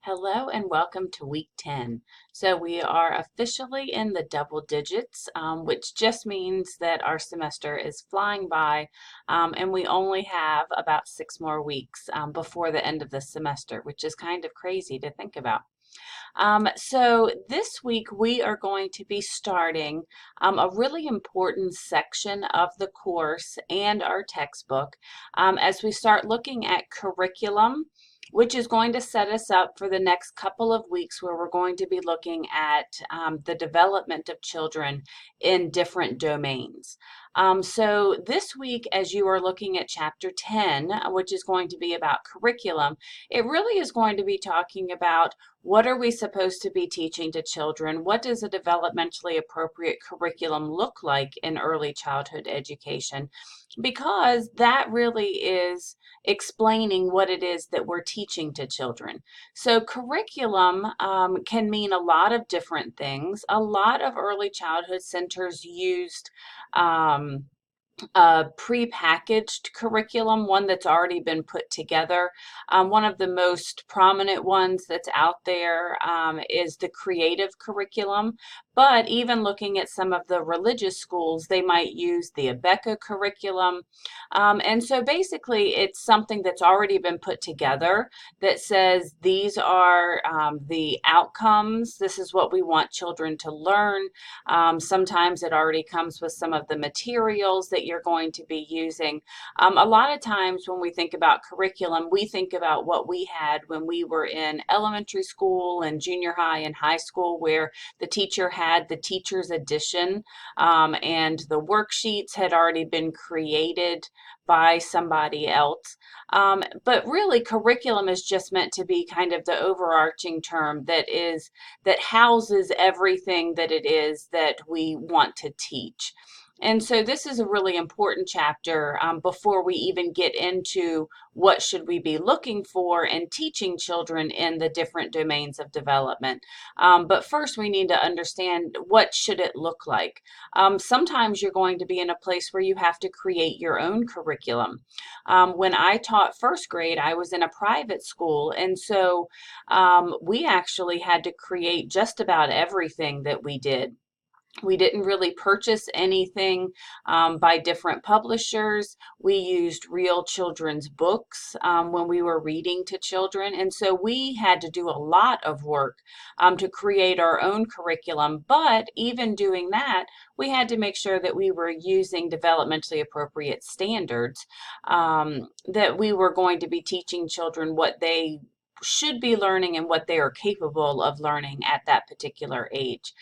Hello and welcome to week 10. So we are officially in the double digits, which just means that our semester is flying by, and we only have about 6 more weeks before the end of the semester, which is kind of crazy to think about. So this week we are going to be starting a really important section of the course and our textbook as we start looking at curriculum, which is going to set us up for the next couple of weeks where we're going to be looking at the development of children in different domains. So this week, as you are looking at chapter 10, which is going to be about curriculum, it really is going to be talking about what are we supposed to be teaching to children? What does a developmentally appropriate curriculum look like in early childhood education? Because that really is explaining what it is that we're teaching to children. So curriculum can mean a lot of different things. A lot of early childhood centers used a prepackaged curriculum, one that's already been put together. One of the most prominent ones that's out there is the creative curriculum. But even looking at some of the religious schools, they might use the Abeka curriculum. And so basically, it's something that's already been put together that says these are the outcomes. This is what we want children to learn. Sometimes it already comes with some of the materials that you're going to be using. A lot of times when we think about curriculum, we think about what we had when we were in elementary school and junior high and high school, where the teacher had the teacher's edition and the worksheets had already been created by somebody else. But really, curriculum is just meant to be kind of the overarching term that houses everything that it is that we want to teach. And so this is a really important chapter before we even get into what should we be looking for and teaching children in the different domains of development. But first we need to understand what should it look like. Sometimes you're going to be in a place where you have to create your own curriculum. When I taught first grade, I was in a private school, and so we actually had to create just about everything that we did. We didn't really purchase anything by different publishers. We used real children's books when we were reading to children. And so we had to do a lot of work to create our own curriculum. But even doing that, we had to make sure that we were using developmentally appropriate standards, that we were going to be teaching children what they should be learning and what they are capable of learning at that particular age.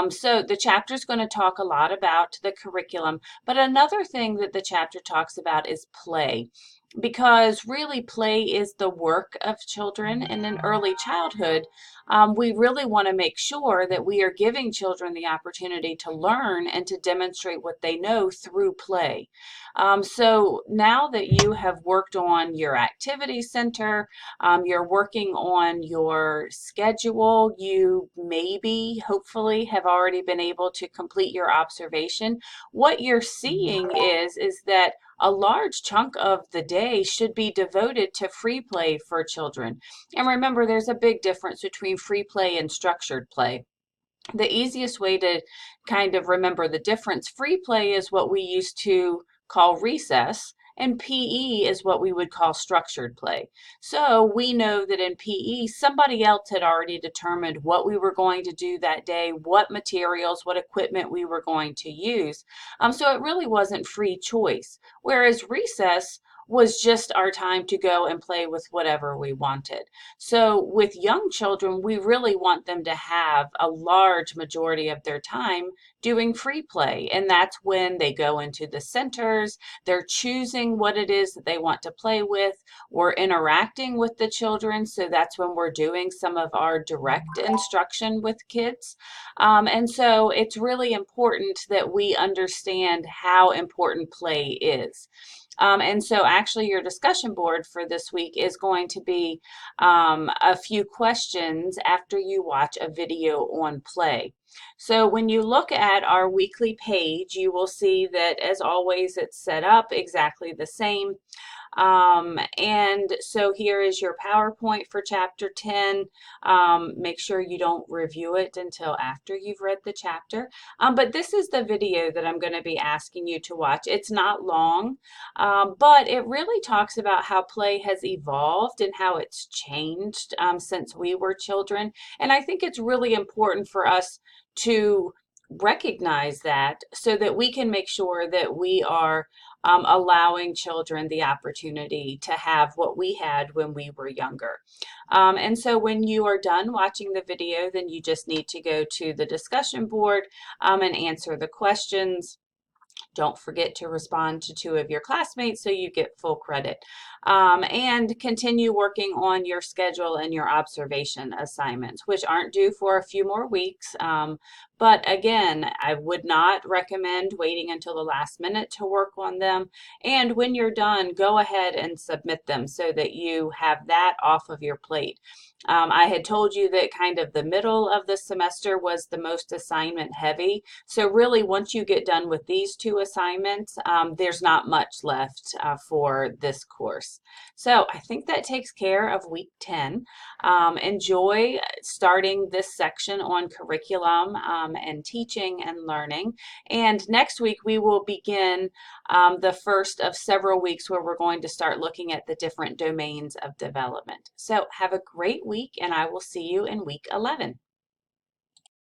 So the chapter is going to talk a lot about the curriculum, but another thing that the chapter talks about is play, because really play is the work of children. And in early childhood, we really want to make sure that we are giving children the opportunity to learn and to demonstrate what they know through play. So now that you have worked on your activity center, you're working on your schedule, you maybe, hopefully, have already been able to complete your observation. What you're seeing is that a large chunk of the day should be devoted to free play for children. And remember, there's a big difference between free play and structured play. The easiest way to kind of remember the difference, free play is what we used to call recess, and PE is what we would call structured play. So we know that in PE, somebody else had already determined what we were going to do that day, what materials, what equipment we were going to use. So it really wasn't free choice. Whereas recess was just our time to go and play with whatever we wanted. So with young children, we really want them to have a large majority of their time doing free play. And that's when they go into the centers, they're choosing what it is that they want to play with, we're interacting with the children. So that's when we're doing some of our direct instruction with kids. And so it's really important that we understand how important play is. And so actually your discussion board for this week is going to be a few questions after you watch a video on play. So when you look at our weekly page, you will see that as always it's set up exactly the same. And so here is your PowerPoint for chapter 10. Make sure you don't review it until after you've read the chapter. But this is the video that I'm going to be asking you to watch. It's not long, but it really talks about how play has evolved and how it's changed since we were children. And I think it's really important for us to recognize that so that we can make sure that we are allowing children the opportunity to have what we had when we were younger. And so when you are done watching the video, then you just need to go to the discussion board and answer the questions. Don't forget to respond to 2 of your classmates so you get full credit. And continue working on your schedule and your observation assignments, which aren't due for a few more weeks. But again, I would not recommend waiting until the last minute to work on them. And when you're done, go ahead and submit them so that you have that off of your plate. I had told you that kind of the middle of the semester was the most assignment heavy. So really, once you get done with these 2 assignments, there's not much left for this course. So I think that takes care of week 10. Enjoy starting this section on curriculum and teaching and learning. And next week, we will begin the first of several weeks where we're going to start looking at the different domains of development. So have a great week, and I will see you in week 11.